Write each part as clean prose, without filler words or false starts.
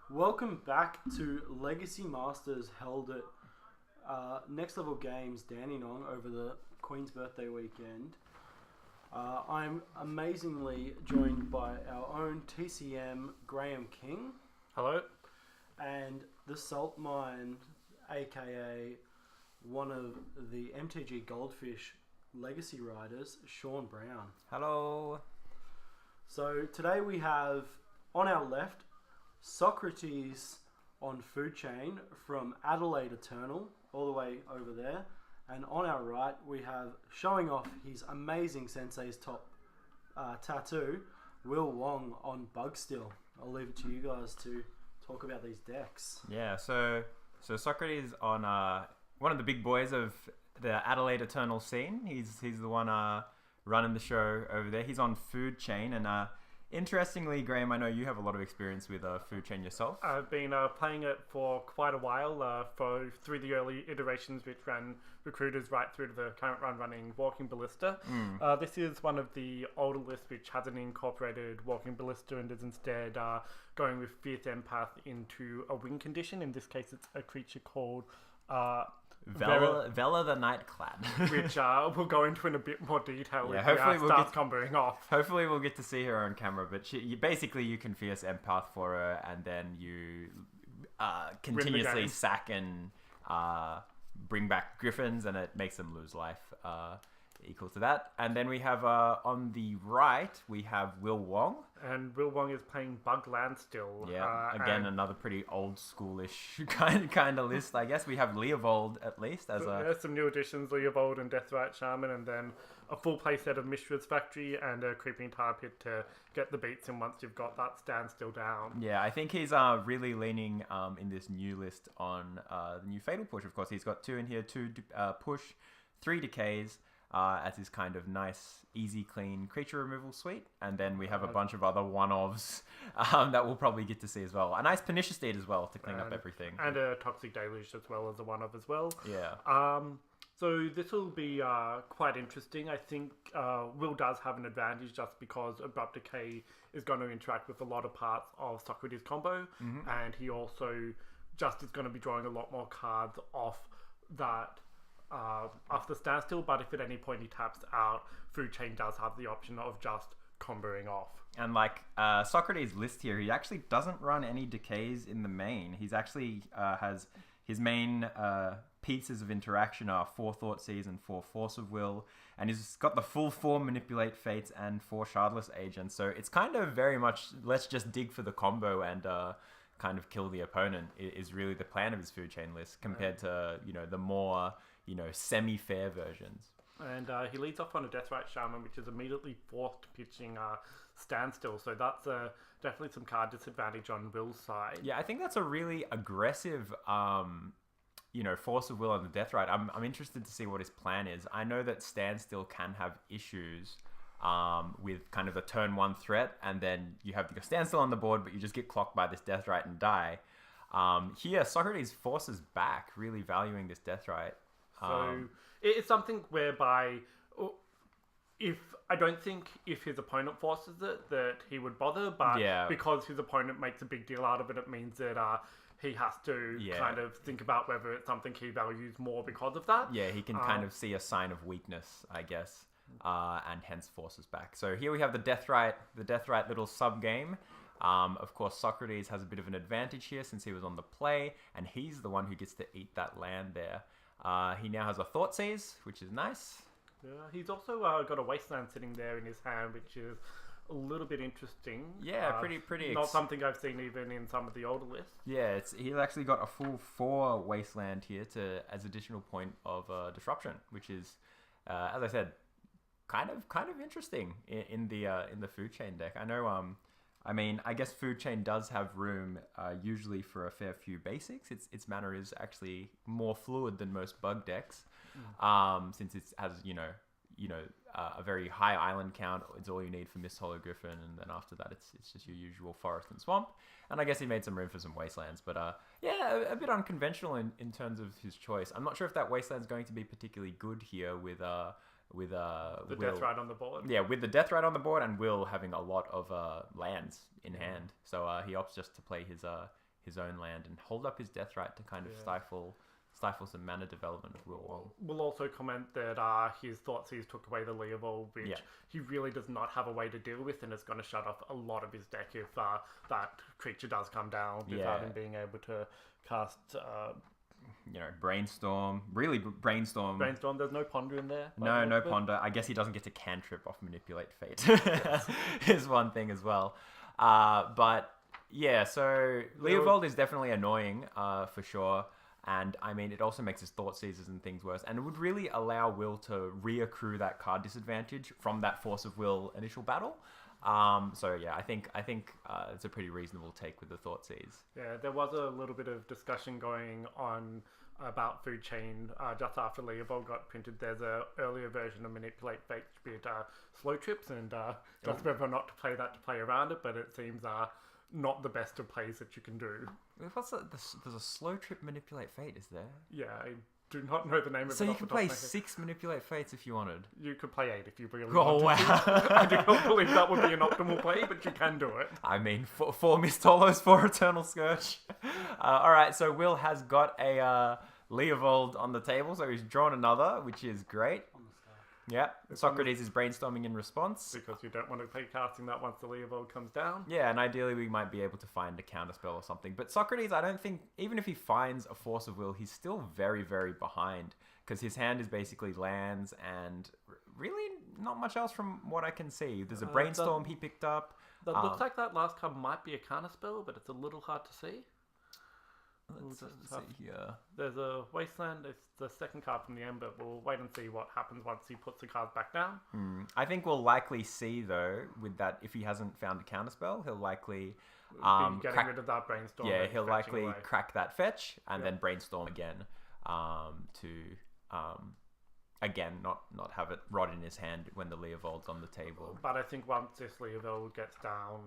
Welcome back to Legacy Masters held at Next Level Games Dandenong over the Queen's birthday weekend. I'm amazingly joined by our own TCM Graham King Hello. and the Salt Mine, aka one of the MTG Goldfish Legacy riders, Sean Brown. Hello. So today we have on our left Socrates on food chain from Adelaide Eternal all the way over there, and on our right we have showing off his amazing Sensei's top tattoo, Will Wong on Bugstill. I'll leave it to you guys to talk about these decks. Yeah, so Socrates on one of the big boys of the Adelaide Eternal scene. He's the one running the show over there. He's on food chain, and interestingly, Graham, I know you have a lot of experience with food chain yourself. I've been playing it for quite a while, through the early iterations, which ran recruiters right through to the current run running Walking Ballista. This is one of the older lists which hasn't incorporated Walking Ballista and is instead going with Fierce Empath into a win condition. In this case, it's a creature called Vela the Nightclad. which we'll go into in a bit more detail Yeah, if hopefully we we'll start get- comboing off. Hopefully we'll get to see her on camera, but you can Fierce Empath for her, and then you continuously game. sack and bring back Griffins, and it makes them lose life equal to that. And then we have on the right, we have Will Wong. And Will Wong is playing Bug Landstill. Yeah, again, another pretty old schoolish kind of list, I guess. We have Leovold, at least, as a... There's some new additions, Leovold and Deathrite Shaman, and then a full play set of Mishra's Factory and a Creeping Tar Pit to get the beats in once you've got that standstill down. Yeah, I think he's really leaning in this new list on the new Fatal Push. Of course, he's got 2 in here, 2 push, 3 decays, as his kind of nice, easy, clean creature removal suite. And then we have a bunch of other one-offs that we'll probably get to see as well. A nice Pernicious Deed as well to clean up everything. And a Toxic Deluge as well as a one-of as well. Yeah. So this will be quite interesting. I think Will does have an advantage just because Abrupt Decay is going to interact with a lot of parts of Socrates' combo. And he also just is going to be drawing a lot more cards off that after standstill, but if at any point he taps out, Food Chain does have the option of just comboing off. And like Socrates' list here, he actually doesn't run any decays in the main. He's actually has his main pieces of interaction are 4 Thoughtseize and 4 Force of Will, and he's got the full 4 Manipulate Fates and 4 Shardless Agents. So it's kind of very much let's just dig for the combo and kind of kill the opponent is really the plan of his food chain list compared to the more semi-fair versions. And he leads off on a Deathrite Shaman, which is immediately forced pitching standstill. So that's definitely some card disadvantage on Will's side. Yeah, I think that's a really aggressive, Force of Will on the Deathrite. I'm interested to see what his plan is. I know that Standstill can have issues with kind of the turn 1 threat, and then you have the Standstill on the board, but you just get clocked by this Deathrite and die. Here, Socrates forces back, really valuing this Deathrite. So it's something whereby I don't think if his opponent forces it that he would bother, but because his opponent makes a big deal out of it, it means that he has to kind of think about whether it's something he values more because of that. Yeah, he can kind of see a sign of weakness, I guess, and hence forces back. So here we have the Deathrite little sub-game. Of course, Socrates has a bit of an advantage here since he was on the play, and he's the one who gets to eat that land there. He now has a Thoughtseize, which is nice. Yeah, he's also got a Wasteland sitting there in his hand, which is a little bit interesting. Yeah, pretty. Not something I've seen even in some of the older lists. Yeah, he's actually got a full 4 Wasteland here as additional point of disruption, which is, as I said, kind of interesting in the food chain deck. I know. I guess Food Chain does have room usually for a fair few basics. Its mana is actually more fluid than most bug decks, since it has a very high island count. It's all you need for Mist Hollow Griffin, and then after that it's just your usual forest and swamp. And I guess he made some room for some wastelands, but a bit unconventional in terms of his choice. I'm not sure if that wasteland's going to be particularly good here with with the Will, Deathrite on the board. Yeah, with the Deathrite on the board and Will having a lot of lands in hand, so he opts just to play his his own land and hold up his death right to kind of stifle some mana development of Will Wong. We'll also comment that his Thoughtseize took away the Leovold, which he really does not have a way to deal with, and it's going to shut off a lot of his deck if that creature does come down without him being able to cast... Brainstorm. Really, Brainstorm. Brainstorm, there's no Ponder in there. No Ponder. I guess he doesn't get to cantrip off Manipulate Fate. Is one thing as well. But yeah, so Leovold is definitely annoying for sure. And I mean, it also makes his Thought Seizers and things worse. And it would really allow Will to reaccrue that card disadvantage from that Force of Will initial battle. So yeah, I think it's a pretty reasonable take with the Thoughtseize. Yeah, there was a little bit of discussion going on about Food Chain just after Leovold got printed. There's a earlier version of Manipulate Fate with slow trips, and just whether or not to play that to play around it, but it seems not the best of plays that you can do. There's a slow trip Manipulate Fate, is there? Yeah, I do not know the name of it. So you could play 6 Manipulate Fates if you wanted. You could play 8 if you really wanted. Oh wow! I do not believe that would be an optimal play, but you can do it. I mean, 4 Mistolos, 4 Eternal Scourge. All right, so Will has got a Leovold on the table, so he's drawn another, which is great. Yeah, Socrates is brainstorming in response. Because you don't want to play casting that once the Leovold comes down. Yeah, and ideally we might be able to find a counterspell or something. But Socrates, I don't think, even if he finds a Force of Will, he's still very, very behind. Because his hand is basically lands and really not much else from what I can see. There's a Brainstorm he picked up. That looks like that last card might be a counterspell, but it's a little hard to see. Let's see here. There's a Wasteland. It's the second card from the end, but we'll wait and see what happens once he puts the cards back down. I think we'll likely see, though, with that, if he hasn't found a counterspell, he'll likely... getting rid of that Brainstorm. Yeah, he'll likely crack that fetch and then Brainstorm again to... Again, not have it rot in his hand when the Leovold's on the table. But I think once this Leovold gets down,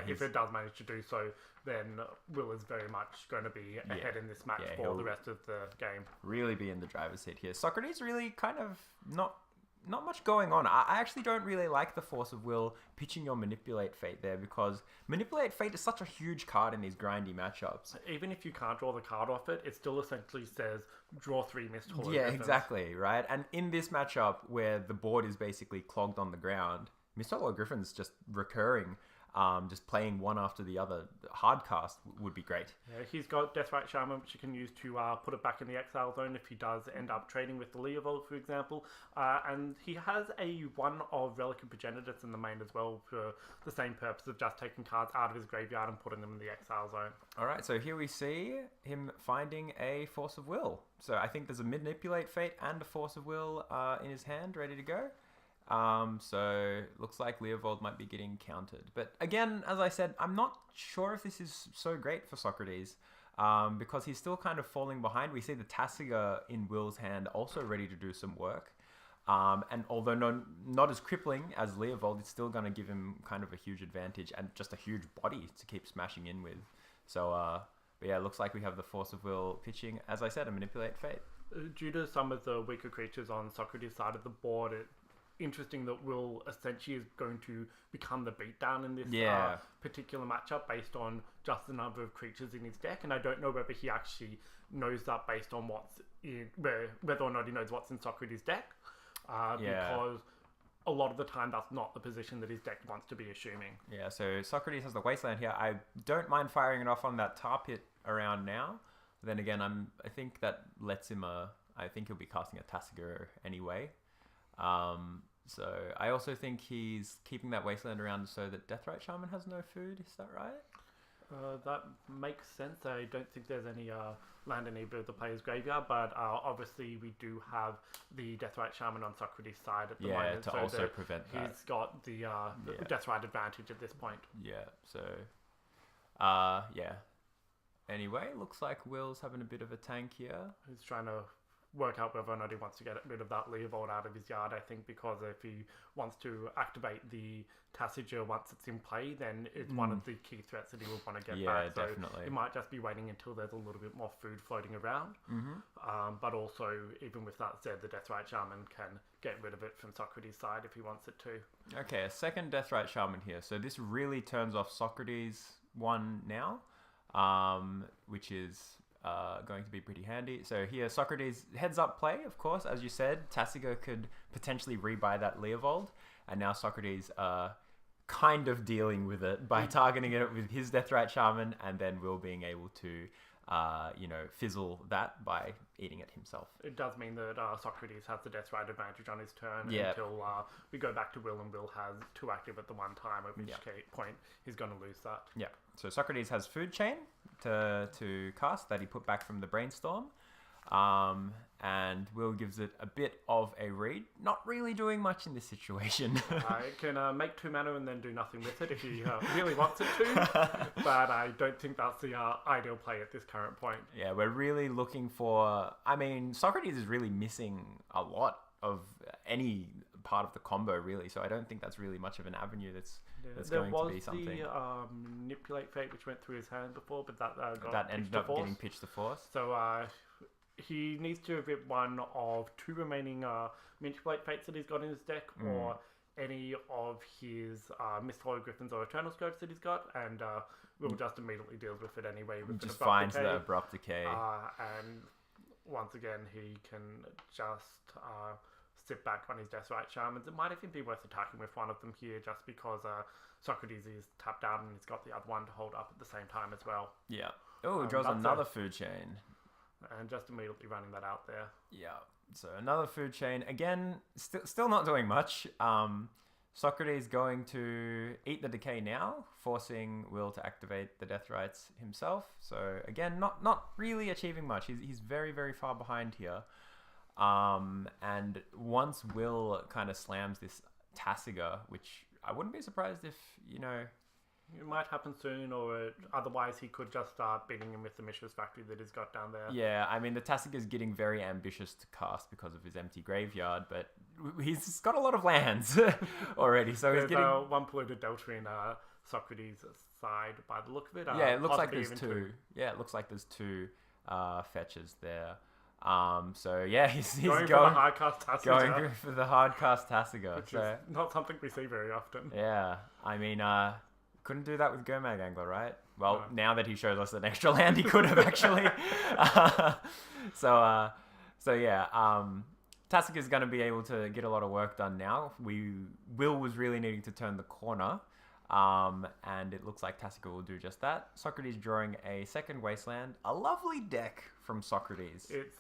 if it does manage to do so, then Will is very much going to be ahead in this match for the rest of the game. Really be in the driver's seat here. Socrates really kind of not much going on. I actually don't really like the Force of Will pitching your Manipulate Fate there, because Manipulate Fate is such a huge card in these grindy matchups. Even if you can't draw the card off it, it still essentially says draw 3 Mist Hollow Yeah, Griffins. exactly, right? And in this matchup where the board is basically clogged on the ground, Mist Hollow Griffin's just recurring. Just playing one after the other hard cast would be great. Yeah, he's got Deathrite Shaman, which you can use to put it back in the exile zone if he does end up trading with the Leovold, for example. And he has a 1 of Relic of Progenitus in the main as well, for the same purpose of just taking cards out of his graveyard and putting them in the exile zone. Alright, so here we see him finding a Force of Will. So I think there's a Manipulate Fate and a Force of Will in his hand, ready to go. So looks like Leovold might be getting countered. But again, as I said, I'm not sure if this is so great for Socrates, because he's still kind of falling behind. We see the Tasigur in Will's hand also ready to do some work. And although not as crippling as Leovold, it's still going to give him kind of a huge advantage and just a huge body to keep smashing in with. So, but yeah, it looks like we have the Force of Will pitching, as I said, a Manipulate Fate. Due to some of the weaker creatures on Socrates' side of the board, interesting that Will essentially is going to become the beatdown in this particular matchup based on just the number of creatures in his deck, and I don't know whether he actually knows that based on whether or not he knows what's in Socrates' deck, because a lot of the time that's not the position that his deck wants to be assuming. Yeah, so Socrates has the Wasteland here. I don't mind firing it off on that tar pit around now. Then again, I think that lets him I think he'll be casting a Tasigur anyway. So I also think he's keeping that Wasteland around so that Deathrite Shaman has no food. Is that right? That makes sense. I don't think there's any land in either of the player's graveyard, but obviously we do have the Deathrite Shaman on Socrates' side at the moment. To also prevent that. He's got the Deathrite advantage at this point. Yeah, so... Anyway, looks like Will's having a bit of a tank here. He's trying to work out whether or not he wants to get rid of that Leovold out of his yard, I think, because if he wants to activate the Tasigur once it's in play, then it's one of the key threats that he will want to get back. So definitely. He might just be waiting until there's a little bit more food floating around. But also, even with that said, the Deathrite Shaman can get rid of it from Socrates' side if he wants it to. Okay, a second Deathrite Shaman here. So this really turns off Socrates' one now. which is going to be pretty handy. So here, Socrates heads up play, of course, as you said. Tassiger could potentially rebuy that Leovold, and now Socrates kind of dealing with it by targeting it with his Deathrite Shaman, and then Will being able to, fizzle that by eating it himself. It does mean that Socrates has the Deathrite advantage on his turn Yeah. until we go back to Will, and Will has 2 active at the one time, at which point he's going to lose that. Yeah. So Socrates has Food Chain to cast that he put back from the Brainstorm. And Will gives it a bit of a read. Not really doing much in this situation. It can make 2 mana and then do nothing with it if he really wants it to. But I don't think that's the ideal play at this current point. Yeah, we're really looking for... I mean, Socrates is really missing a lot of any part of the combo, really. So I don't think that's really much of an avenue that's going to be something. There was the Manipulate Fate, which went through his hand before, but that ended up getting pitched to Force. So he needs to rip one of 2 remaining Manipulate Fates that he's got in his deck, or any of his Misthollow Griffins or Eternal Scourge that he's got, and Will just immediately deals with it anyway. With Just finds the Abrupt Decay. And once again, he can just sit back on his Deathrite Shamans. It might even be worth attacking with one of them here, just because Socrates is tapped out and he's got the other one to hold up at the same time as well. Yeah. Oh, draws another Food Chain. And just immediately running that out there. Yeah. So another Food Chain. Again, still not doing much. Socrates going to eat the decay now, forcing Will to activate the Deathrites himself. So again, not really achieving much. He's very, very far behind here. And once Will kind of slams this Tassiger, which I wouldn't be surprised if, It might happen soon, or otherwise he could just start beating him with the Mishra's Factory that he's got down there. Yeah, I mean, the Tassiger's getting very ambitious to cast because of his empty graveyard, but he's got a lot of lands already, so he's getting... one polluted Delta in Socrates' side by the look of it. Yeah, it looks like there's 2. Yeah, it looks like there's 2 fetches there. So yeah, he's going for the hard cast Tassiger. Going for the hard cast Tassiger. Which is not something we see very often. Yeah, I mean, couldn't do that with Gomag Angler, right? Well, now that he shows us an extra land, he could have actually. So yeah, Tassiger's going to be able to get a lot of work done now. Will was really needing to turn the corner, and it looks like Tassiger will do just that. Socrates drawing a second Wasteland, a lovely deck from Socrates. It's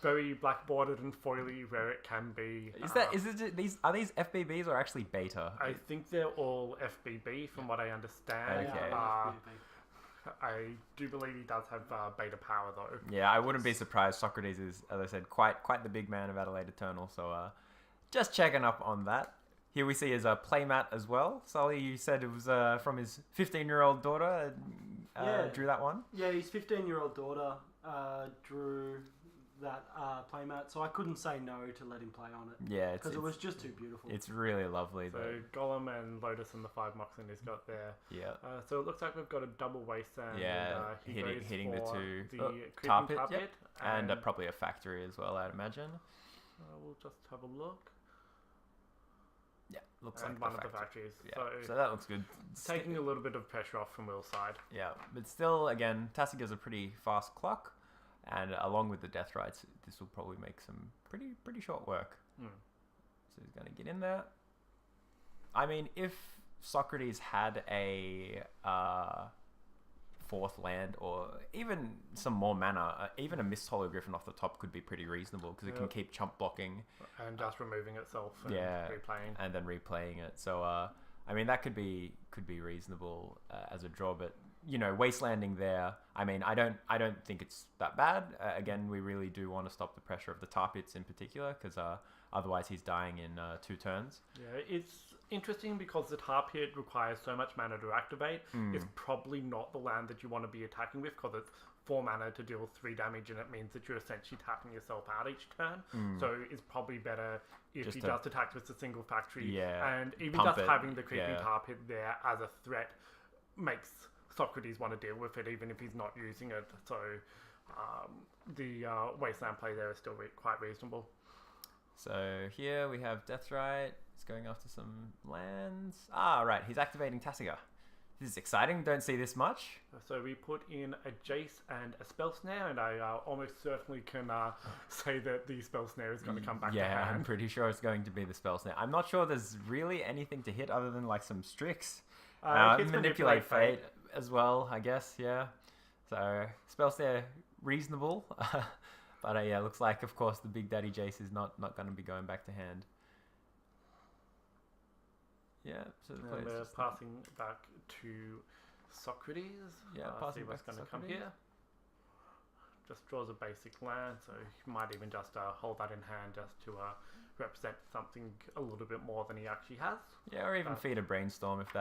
very black bordered and foily where it can be. Are these FBBs or actually beta? I think they're all FBB from what I understand. Okay. I do believe he does have beta power though. Yeah, I wouldn't be surprised. Socrates is, as I said, quite the big man of Adelaide Eternal. So just checking up on that. Here we see his playmat as well. Sully, you said it was from his 15-year-old daughter. Drew that one. Yeah, his 15-year-old daughter drew that playmat, so I couldn't say no to let him play on it. Yeah, because it was just too beautiful. It's really lovely. So Golem and Lotus and the 5 Moxen he's got there. Yeah. So it looks like we've got a double Wasteland. Yeah, and, hitting the 2 Tar Pit, yep. and probably a factory as well, I'd imagine. We'll just have a look. Yeah, looks and like one of the factories. Yeah. So that looks good. Taking a little bit of pressure off from Will's side. Yeah, but still, again, Tassiger's a pretty fast clock, and along with the Deathrites, this will probably make some pretty short work. So he's going to get in there. I mean, if Socrates had a 4th land, or even some more mana, even a Misthollow Griffin off the top could be pretty reasonable, because it can keep chump blocking. And just removing itself and replaying. And then replaying it. So, I mean, that could be reasonable as a draw, but, Wastelanding there, I mean, I don't think it's that bad. Again, we really do want to stop the pressure of the Tar Pits in particular, because otherwise he's dying in 2 turns. Yeah, it's interesting because the Tar Pit requires so much mana to activate. It's probably not the land that you want to be attacking with, because it's 4 mana to deal 3 damage, and it means that you're essentially tapping yourself out each turn. So it's probably better if he just attacks with a single factory. And even just having the creeping Tar Pit there as a threat makes Socrates want to deal with it, even if he's not using it. So the Wasteland play there is still quite reasonable. So here we have Deathrite. He's going after some lands. Ah, right. He's activating Tassiger. This is exciting. Don't see this much. So we put in a Jace and a Spell Snare, and I almost certainly can say that the Spell Snare is going to come back to Yeah, hand. I'm pretty sure it's going to be the Spell Snare. I'm not sure there's really anything to hit other than like some Strix. Hits Manipulate Fate as well, I guess, yeah. So, Spell Snare, reasonable. But yeah, looks like, of course, the Big Daddy Jace is not going to be going back to hand. Yeah, so the And player's we're just passing back to Socrates. Yeah, See passing what's back to going to come Socrates. here. Just draws a basic land, so he might even just hold that in hand just to represent something a little bit more than he actually has. Yeah, or even feed a Brainstorm if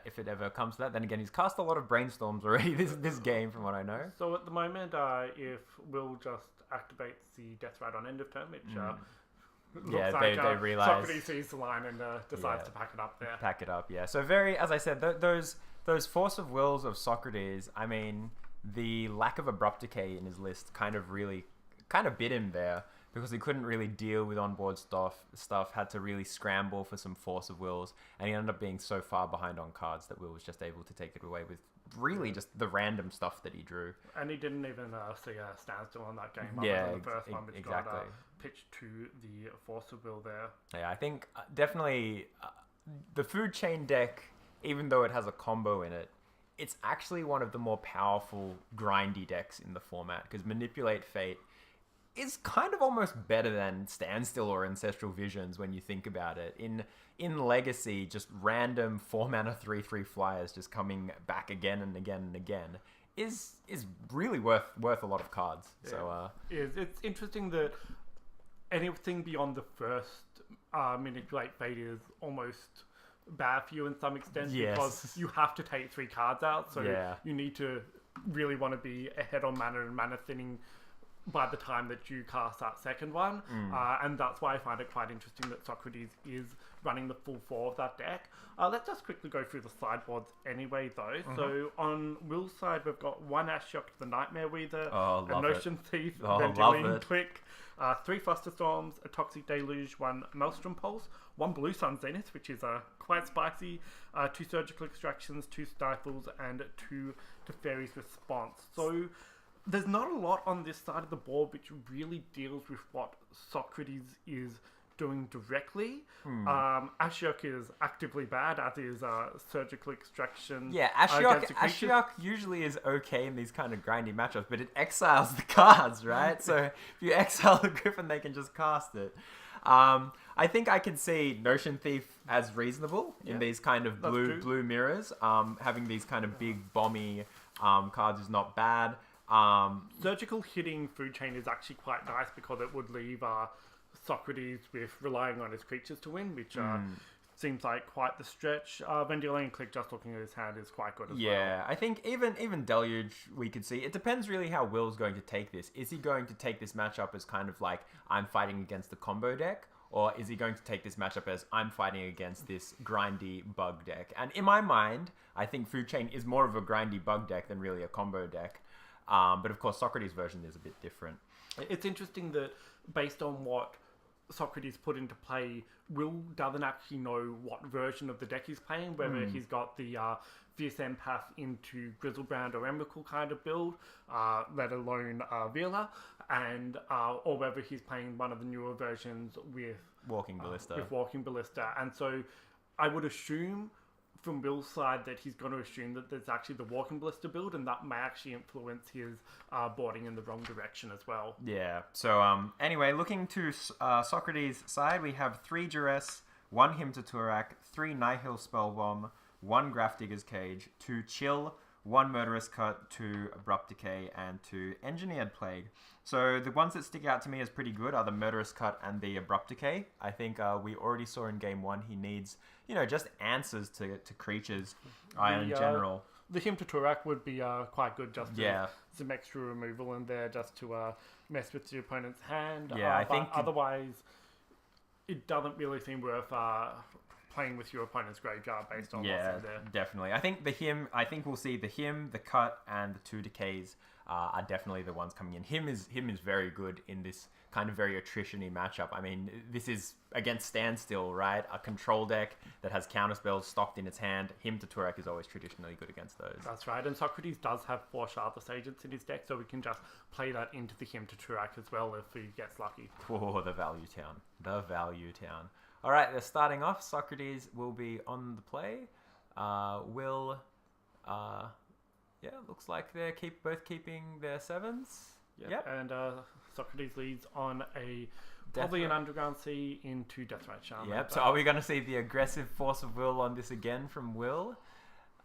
if it ever comes to that. Then again, he's cast a lot of Brainstorms already this game, from what I know. So at the moment, if Will just activates the Death Ride on end of turn, which looks Yeah, like they realise. Socrates sees the line and decides to pack it up there. Pack it up, yeah. So as I said, those Force of Wills of Socrates, I mean, the lack of Abrupt Decay in his list kind of bit him there, because he couldn't really deal with onboard stuff, had to really scramble for some Force of Wills, and he ended up being so far behind on cards that Will was just able to take it away with really just the random stuff that he drew. And he didn't even see a standstill on that game. Yeah, Other than the first one, which exactly. got pitched to the Force of Will there. Yeah, I think definitely the Food Chain deck, even though it has a combo in it, it's actually one of the more powerful grindy decks in the format, because Manipulate Fate is kind of almost better than Standstill or Ancestral Visions when you think about it. In Legacy, just random 4-mana 3/3 flyers just coming back again and again and again is really worth a lot of cards. Yeah. So It's interesting that anything beyond the first Manipulate Fate is almost bad for you in some extent, Yes. because you have to take 3 cards out, so Yeah. you need to really want to be ahead on mana and mana thinning by the time that you cast that second one. And that's why I find it quite interesting that Socrates is running the full 4 of that deck. Let's just quickly go through the sideboards anyway, though. So on Will's side, we've got 1 Ashiok the Nightmare Weaver, Oh, a love Notion Thief, Oh, love Vendilion it. Click, 3 Flusterstorms, a Toxic Deluge, 1 Maelstrom Pulse, 1 Blue Sun Zenith, which is quite spicy, 2 Surgical Extractions, 2 Stifles, and 2 Teferi's Response. So there's not a lot on this side of the board which really deals with what Socrates is doing directly. Ashiok is actively bad, as is Surgical Extraction. yeah, against a creature. Ashiok usually is okay in these kind of grindy matchups, but it exiles the cards, right? So if you exile the Griffin, they can just cast it. I think I can see Notion Thief as reasonable in these kind of blue mirrors. Having these kind of big bomby cards is not bad. Surgical hitting Food Chain is actually quite nice, because it would leave Socrates with relying on his creatures to win, which seems like quite the stretch. Vendilion Click, just looking at his hand, is quite good as well. Yeah, I think even Deluge, we could see. It depends really how Will's going to take this. Is he going to take this matchup as kind of like, I'm fighting against the combo deck? Or is he going to take this matchup as, I'm fighting against this grindy bug deck? And in my mind, I think Food Chain is more of a grindy bug deck than really a combo deck. But of course, Socrates' version is a bit different. It's interesting that based on what Socrates put into play, Will doesn't actually know what version of the deck he's playing, whether he's got the Fierce Empath into Grizzlebrand or Emrakul kind of build, let alone Vila, and or whether he's playing one of the newer versions with Walking Ballista. And so I would assume from Will's side that he's going to assume that there's actually the Walking Ballista build, and that may actually influence his boarding in the wrong direction as well. Yeah. So anyway, looking to Socrates' side, we have 3 Duress, 1 Hymn to Turak, 3 Nihil Spellbomb, 1 Grafdigger's Cage, 2 Chill, 1 Murderous Cut, 2 Abrupt Decay, and 2 Engineered Plague. So the ones that stick out to me as pretty good are the Murderous Cut and the Abrupt Decay. I think we already saw in game 1 he needs, just answers to creatures in general. The Hymn to Turak would be quite good, just Yeah. some extra removal in there just to mess with your opponent's hand. Yeah, I but think otherwise it doesn't really seem worth playing with your opponent's graveyard based on Yeah, what's in there. definitely. I think we'll see the him, the cut, and the 2 decays are definitely the ones coming in. Him is very good in this kind of very attrition-y matchup. I mean, this is against Standstill, right? A control deck that has counterspells stocked in its hand. Him to Turek is always traditionally good against those. That's right, and Socrates does have 4 Shardless Agents in his deck, so we can just play that into the him to Turak as well if he gets lucky. Oh, the value town. The value town. All right, they're starting off. Socrates will be on the play. Looks like they're both keeping their 7s. Yep. And Socrates leads on probably an Underground Sea into Deathrite Shaman. Yep, so are we going to see the aggressive Force of Will on this again from Will?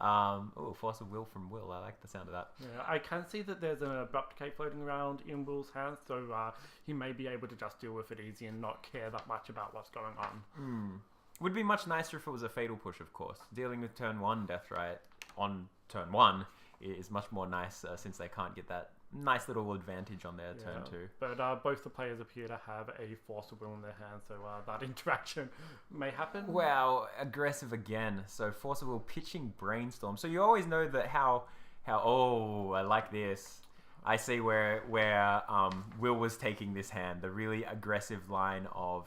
Force of Will from Will. I like the sound of that. Yeah, I can see that there's an Abrupt Decay floating around in Will's hands, so he may be able to just deal with it easy and not care that much about what's going on. Would be much nicer if it was a Fatal Push, of course. Dealing with turn 1 Deathrite on turn 1 is much more nice since they can't get that nice little advantage on their turn 2. But both the players appear to have a Force of Will in their hands, so that interaction may happen. Wow, aggressive again. So Force of Will pitching Brainstorm. So you always know that how I like this. I see where Will was taking this hand, the really aggressive line of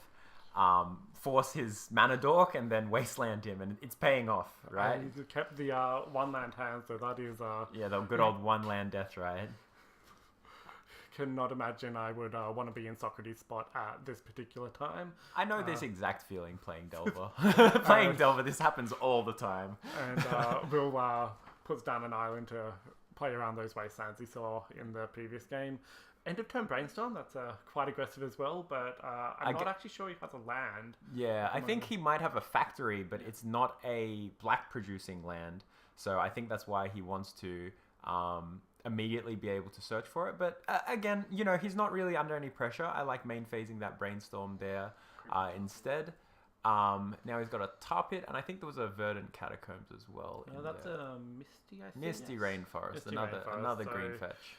force his mana dork and then wasteland him, and it's paying off, right? He kept the 1-land hand, so that is the good old 1-land Deathrite. Cannot imagine I would want to be in Socrates' spot at this particular time. I know this exact feeling playing Delver. Playing Delver, this happens all the time. And Will puts down an island to play around those wastelands he saw in the previous game. End of turn Brainstorm, that's quite aggressive as well, but I'm not actually sure he has a land. Yeah, I think he might have a factory, but it's not a black producing land. So I think that's why he wants to immediately be able to search for it. But again, he's not really under any pressure. I like main phasing that Brainstorm there instead. Now he's got a Tar Pit, and I think there was a Verdant Catacombs as well. No, that's a Misty, I think. Misty Rainforest, Misty another Rainforest, green fetch.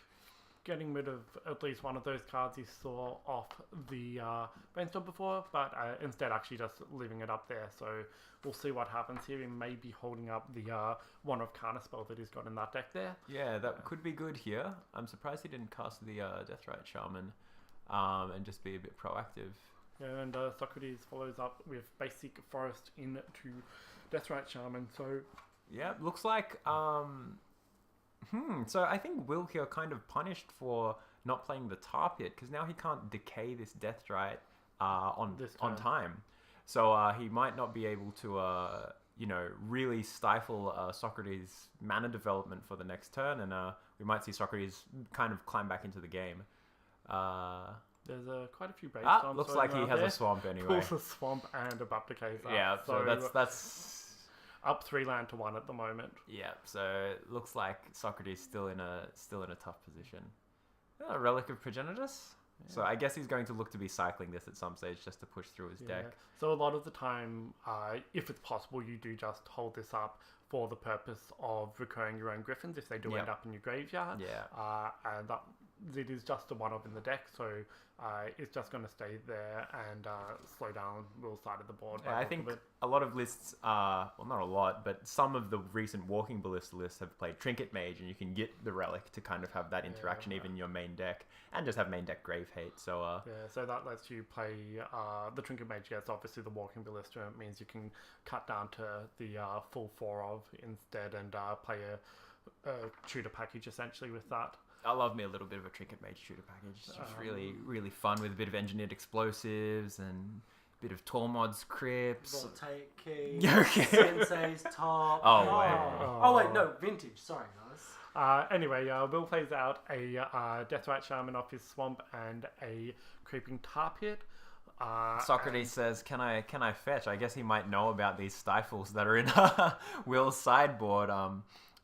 Getting rid of at least one of those cards he saw off the Brainstorm before, but instead actually just leaving it up there. So we'll see what happens here. He may be holding up the one of Counterspell that he's got in that deck there. Yeah, that could be good here. I'm surprised he didn't cast the Deathrite Shaman and just be a bit proactive. Yeah, and Socrates follows up with basic Forest into Deathrite Shaman. So yeah, looks like... So I think Will here kind of punished for not playing the Tar Pit, because now he can't decay this Deathrite on time. So he might not be able to really stifle Socrates' mana development for the next turn, and we might see Socrates kind of climb back into the game. There's quite a few Brainstorms. Looks like he has a swamp anyway. Pulls a swamp and Abrupt Decay. Yeah, so that's up 3-land to 1 at the moment. Yeah, so it looks like Socrates still in a tough position. A Relic of Progenitus. Yeah. So I guess he's going to look to be cycling this at some stage just to push through his deck. So a lot of the time, if it's possible, you do just hold this up for the purpose of recurring your own Griffins if they do end up in your graveyard. Yeah. And that it is just a one-of in the deck, so it's just going to stay there and slow down Will's side of the board. Yeah, I think a lot of lists, well, not a lot, but some of the recent Walking Ballista lists have played Trinket Mage, and you can get the Relic to kind of have that interaction even in your main deck, and just have main deck Grave Hate. So so that lets you play the Trinket Mage. Yes, obviously the Walking Ballista means you can cut down to the full 4 of instead and play a tutor package essentially with that. I love me a little bit of a Trinket Mage shooter package. It's just really, really fun with a bit of engineered explosives and a bit of Tormod's Crypts. Voltaic Key, Sensei's Top. Oh, wait, no, Vintage. Sorry, guys. Anyway, Will plays out a Deathrite Shaman off his swamp and a Creeping Tar Pit. Socrates says, "Can I fetch?" I guess he might know about these stifles that are in Will's sideboard.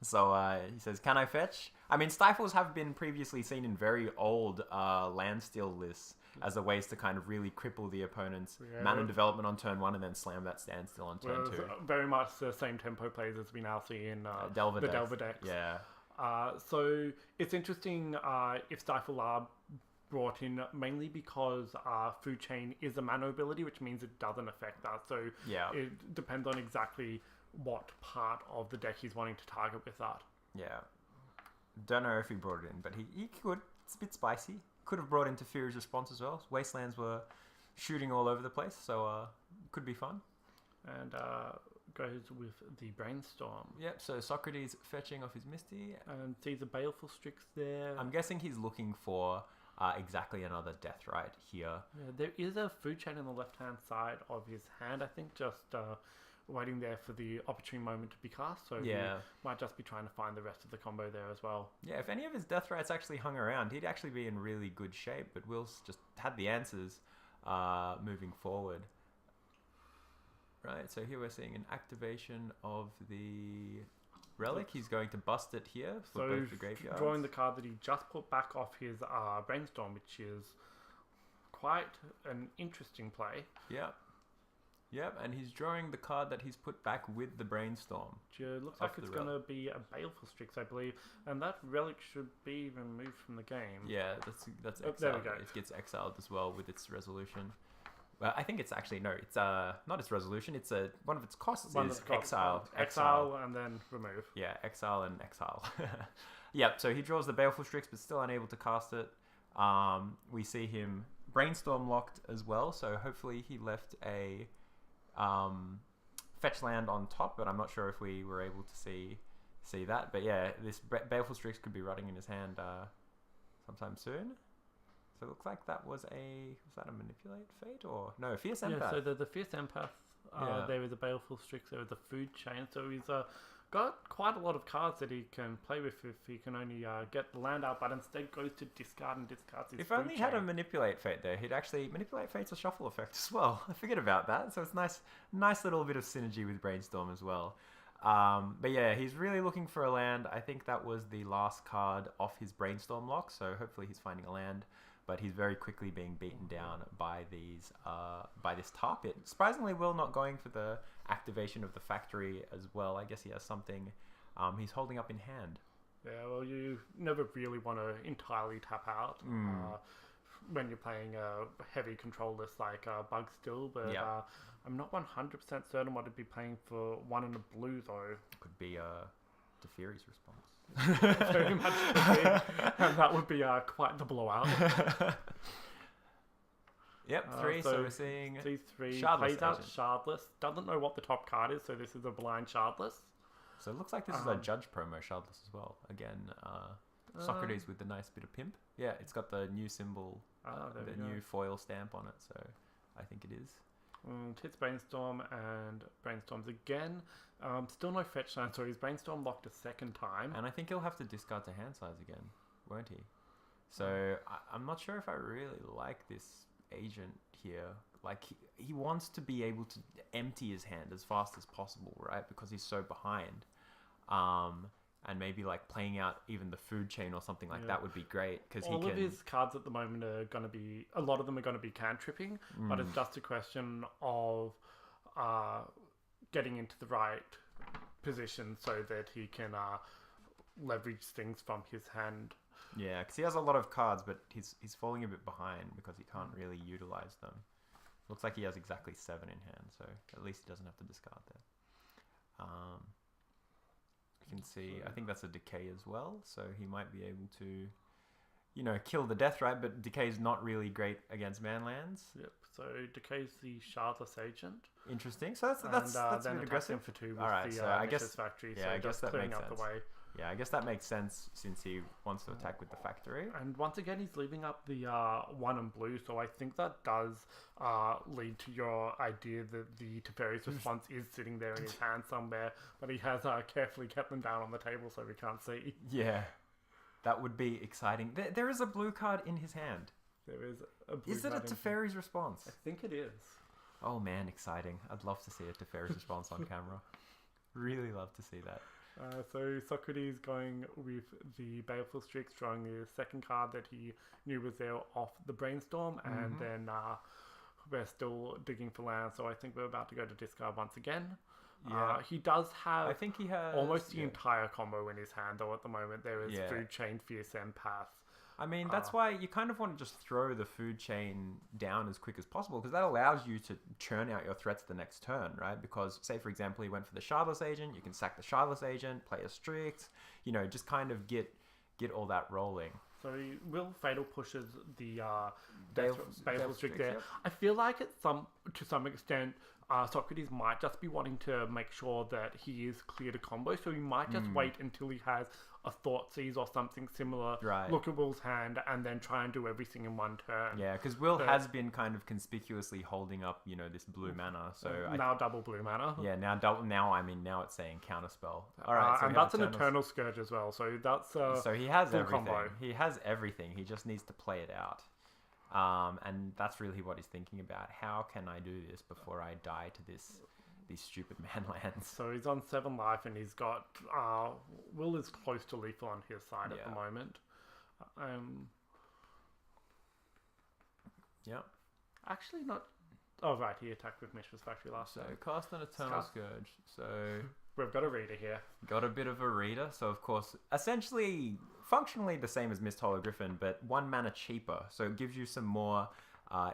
So he says, "Can I fetch?" I mean, stifles have been previously seen in very old Landstill lists as a ways to kind of really cripple the opponent's mana development on turn 1 and then slam that standstill on turn 2. Very much the same tempo plays as we now see in Delver Delver decks. Yeah. So it's interesting if Stifle are brought in mainly because Food Chain is a mana ability, which means it doesn't affect that. So Yeah. it depends on exactly what part of the deck he's wanting to target with that. Yeah. Don't know if he brought it in, but he could. It's a bit spicy. Could have brought into Fury's Response as well. Wastelands were shooting all over the place, so could be fun. And goes with the Brainstorm. Yep, so Socrates fetching off his Misty. And sees a Baleful Strix there. I'm guessing he's looking for exactly another Death Right here. Yeah, there is a Food Chain on the left-hand side of his hand, I think, just waiting there for the opportune moment to be cast. So Yeah. he might just be trying to find the rest of the combo there as well. Yeah, if any of his Death Rights actually hung around, he'd actually be in really good shape, but Will's just had the answers moving forward. Right, so here we're seeing an activation of the Relic. He's going to bust it here for So both the graveyards. drawing the card that he just put back off his Brainstorm, which is quite an interesting play. Yep. Yep, and he's drawing the card that he's put back with the Brainstorm. Which looks Off like it's the going to be a Baleful Strix, I believe. And that Relic should be removed from the game. Yeah, that's Oh, exiled. there we go. It gets exiled as well with its resolution. Well, I think it's actually, no, it's not its resolution, it's one of its costs One is of the costs, exile. Exile and then remove. Yeah, exile and exile. Yep, so he draws the Baleful Strix, but still unable to cast it. We see him Brainstorm locked as well, so hopefully he left a fetch land on top, but I'm not sure if we were able to see that. But yeah, this Baleful Strix could be rotting in his hand sometime soon. So it looks like that was that a Manipulate Fate or no, Fierce Empath? Yeah, so the Fierce Empath, Yeah. there is a Baleful Strix, there is a Food Chain, so he's got quite a lot of cards that he can play with if he can only get the land out, but instead goes to discard and discards his If Food only he had a Chain. Manipulate Fate there, he'd actually Manipulate Fate's a shuffle effect as well. I forget about that. So it's nice little bit of synergy with Brainstorm as well. But yeah, he's really looking for a land. I think that was the last card off his Brainstorm lock, so hopefully he's finding a land. But he's very quickly being beaten down by this Tarpit. Surprisingly, Will not going for the activation of the factory as well. I guess he has something he's holding up in hand. Yeah, well, you never really want to entirely tap out when you're playing a heavy control list like Bugstill, but Yeah. I'm not 100% certain what it'd be playing for 1 and a blue, though. Could be Teferi's Response. Very much could be, and that would be quite the blowout. Yep, 3. So we're seeing C3 Shardless plays out Agent. Shardless. Doesn't know what the top card is, so this is a blind Shardless. So it looks like this is a Judge promo Shardless as well. Again, Socrates with the nice bit of pimp. Yeah, it's got the new symbol, There the we go. new foil stamp on it. So I think it is. Hits Brainstorm and Brainstorms again. Still no fetch land, so he's Brainstorm locked a second time. And I think he'll have to discard to hand size again, won't he? So I'm not sure if I really like this agent here. Like he wants to be able to empty his hand as fast as possible, right? Because he's so behind. And maybe like playing out even the Food Chain or something like that would be great because All of his cards at the moment are going to be, a lot of them are going to be cantripping, but it's just a question of getting into the right position so that he can leverage things from his hand. Yeah, because he has a lot of cards, but he's falling a bit behind because he can't really utilize them. Looks like he has exactly 7 in hand, so at least he doesn't have to discard there. You can see, I think that's a Decay as well, so he might be able to, kill the Death Right, but Decay's not really great against manlands. Yep, so Decay's the Shardless Agent. Interesting, so that's a then bit attacks aggressive. him for 2 with Alright, the so I Nexus guess- Factory, yeah, so I guess just that clearing makes out the sense. way. Yeah, I guess that makes sense since he wants to attack with the factory. And once again, he's leaving up the 1 and blue, so I think that does lead to your idea that the Teferi's Response is sitting there in his hand somewhere, but he has carefully kept them down on the table so we can't see. Yeah, that would be exciting. There is a blue card in his hand. There is a blue Is it a card in- Teferi's Response? I think it is. Oh man, exciting. I'd love to see a Teferi's Response on camera. Really love to see that. So Socrates going with the Baleful Strix, drawing the second card that he knew was there off the Brainstorm, and then we're still digging for land, so I think we're about to go to discard once again. Yeah. He does have I think he has almost the entire combo in his hand, though, at the moment. There is Yeah. Food Chain, Fierce Empath, I mean, that's why you kind of want to just throw the food chain down as quick as possible, because that allows you to churn out your threats the next turn, right? Because, say, for example, he went for the Shardless Agent, you can sack the Shardless Agent, play a Strict, just kind of get all that rolling. So Will Fatal pushes the Baleful Strict Strict, there. yep. I feel like to some extent, Socrates might just be wanting to make sure that he is clear to combo, so he might just wait until he has a Thought Seize or something similar, Right. look at Will's hand, and then try and do everything in one turn. Yeah, because Will has been kind of conspicuously holding up, this blue mana. So now double blue mana. yeah, now it's saying counterspell. All right, so and we have that's an Eternal Scourge as well. So that's so he has full everything. combo. He has everything. He just needs to play it out. And that's really what he's thinking about. How can I do this before I die to these stupid manlands? So he's on 7 life, and he's got Will is close to lethal on his side at the moment. Yep. Actually, not. Oh right, he attacked with Mishra's Factory last So turn. cast an Eternal Scourge. So We've got a reader here. got a bit of a reader. So of course, essentially, functionally the same as Mist Hologriffin, but 1 mana cheaper. So it gives you some more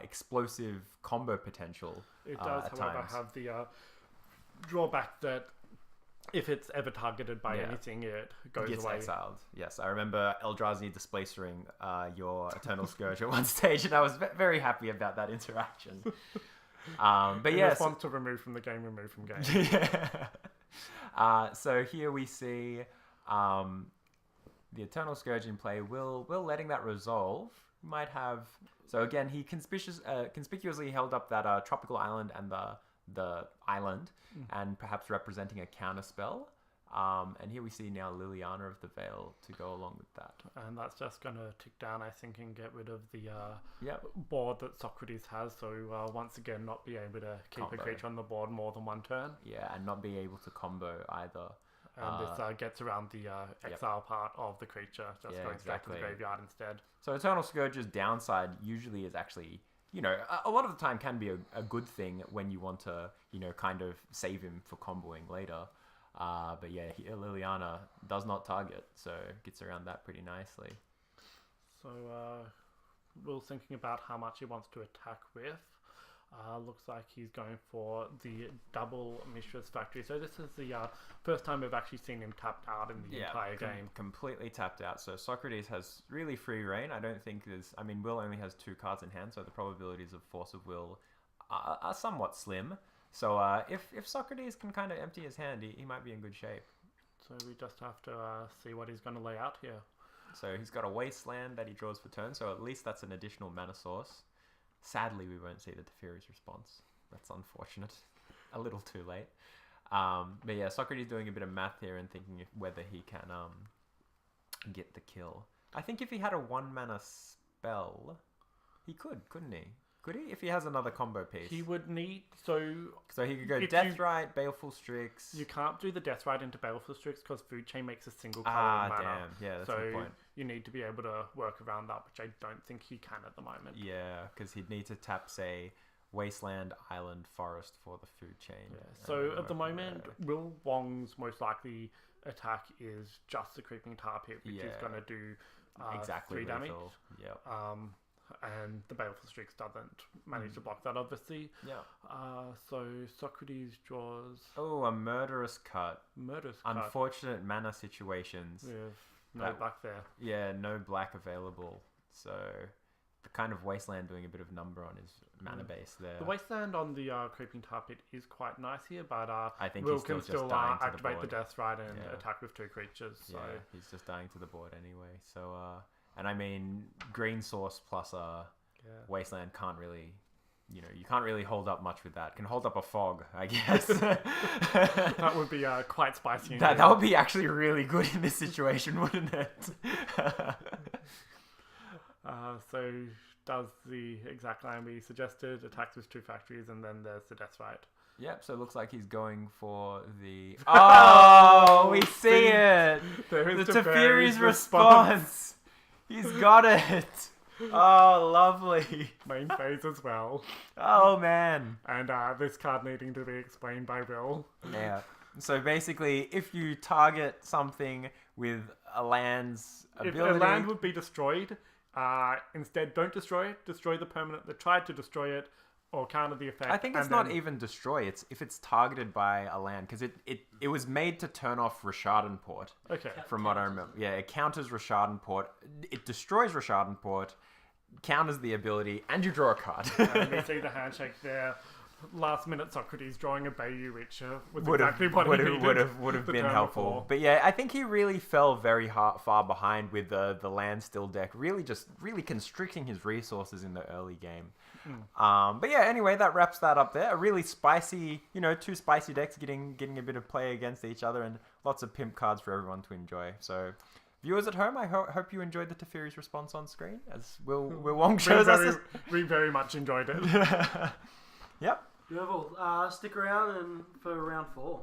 explosive combo potential. It does, at however, times. have the drawback that if it's ever targeted by Yeah. anything, it goes Gets away. exiled. Yes, I remember Eldrazi displacing your Eternal Scourge at one stage, and I was very happy about that interaction. But In yes, response to remove from the game, remove from game. so here we see the Eternal Scourge in play. Will letting that resolve might have. So again, he conspicuously held up that tropical island and the island, and perhaps representing a counter spell. And here we see now Liliana of the Veil to go along with that. And that's just going to tick down, I think, and get rid of the Yep. board that Socrates has. So once again, not be able to keep Combo. a creature on the board more than one turn. Yeah, and not be able to combo either. And this gets around the exile part of the creature, just Yeah, going straight to the exactly. graveyard instead. So Eternal Scourge's downside usually is actually, a lot of the time can be a good thing when you want to, kind of save him for comboing later. But yeah, Liliana does not target, so gets around that pretty nicely. So Will's thinking about how much he wants to attack with. Looks like he's going for the double Mishra's Factory. So this is the first time we've actually seen him tapped out in the entire game. Completely tapped out. So Socrates has really free reign. I don't think Will only has 2 cards in hand, so the probabilities of Force of Will are somewhat slim. So if Socrates can kind of empty his hand, he might be in good shape. So we just have to see what he's going to lay out here. So he's got a Wasteland that he draws for turn, so at least that's an additional mana source. Sadly, we won't see the Teferi's response. That's unfortunate. A little too late. But yeah, Socrates doing a bit of math here and thinking whether he can get the kill. I think if he had a 1 mana spell, he couldn't he? Could he? If he has another combo piece. He would need... So he could go if Deathrite, Baleful Strix. you can't do the Death Ride into Baleful Strix because Food Chain makes a single color mana. Damn. Yeah, that's a good point. You need to be able to work around that, which I don't think he can at the moment. Yeah, because he'd need to tap, say, Wasteland, Island, Forest for the Food Chain. Yeah. So at the moment, Will Wong's most likely attack is just the Creeping Tar Pit, which is going to do exactly 3 damage. Yep. And the Baleful Strix doesn't manage to block that, obviously. Yeah. So Socrates draws Oh, a Murderous Cut. Murder's Cut Unfortunate mana situations. with no black there. Yeah, no black available. So the kind of Wasteland doing a bit of number on his mana base there. The Wasteland on the Creeping Tar Pit is quite nice here, but I think Will he's still can still just dying to activate the board. Death Ride and Yeah. attack with 2 creatures. So Yeah, he's just dying to the board anyway. So, and I mean, green source plus Wasteland can't really, you can't really hold up much with that. Can hold up a fog, I guess. that would be quite spicy. That would be actually really good in this situation, wouldn't it? So does the exact line we suggested, attacks with 2 factories, and then there's the Death Ride. Yep, so it looks like he's going for the... Oh, we see it! There is The Teferi's response! He's got it! Oh, lovely! Main phase as well. Oh, man! And this card needing to be explained by Will. Yeah. So basically, if you target something with a land's If ability. a land would be destroyed, instead don't destroy it. Destroy the permanent that tried to destroy it, or counter the effect. I think it's and not then- even destroy. It's if it's targeted by a land, because it was made to turn off Rishardenport. Okay. From what I remember, yeah, it counters Rishardenport. It destroys Rishardenport, counters the ability, and you draw a card. And we see the handshake there. Last minute Socrates drawing a Bayou, which was would exactly what he needed. would have the been turn helpful. before. But yeah, I think he really fell very far behind with the Landstill deck. Really constricting his resources in the early game. But yeah, anyway, that wraps that up there. A really spicy, two spicy decks getting a bit of play against each other, and lots of pimp cards for everyone to enjoy. So, viewers at home, I hope you enjoyed the Teferi's response on screen, as Will Wong shows us. We very much enjoyed it. Yep. Beautiful. Stick around for round 4.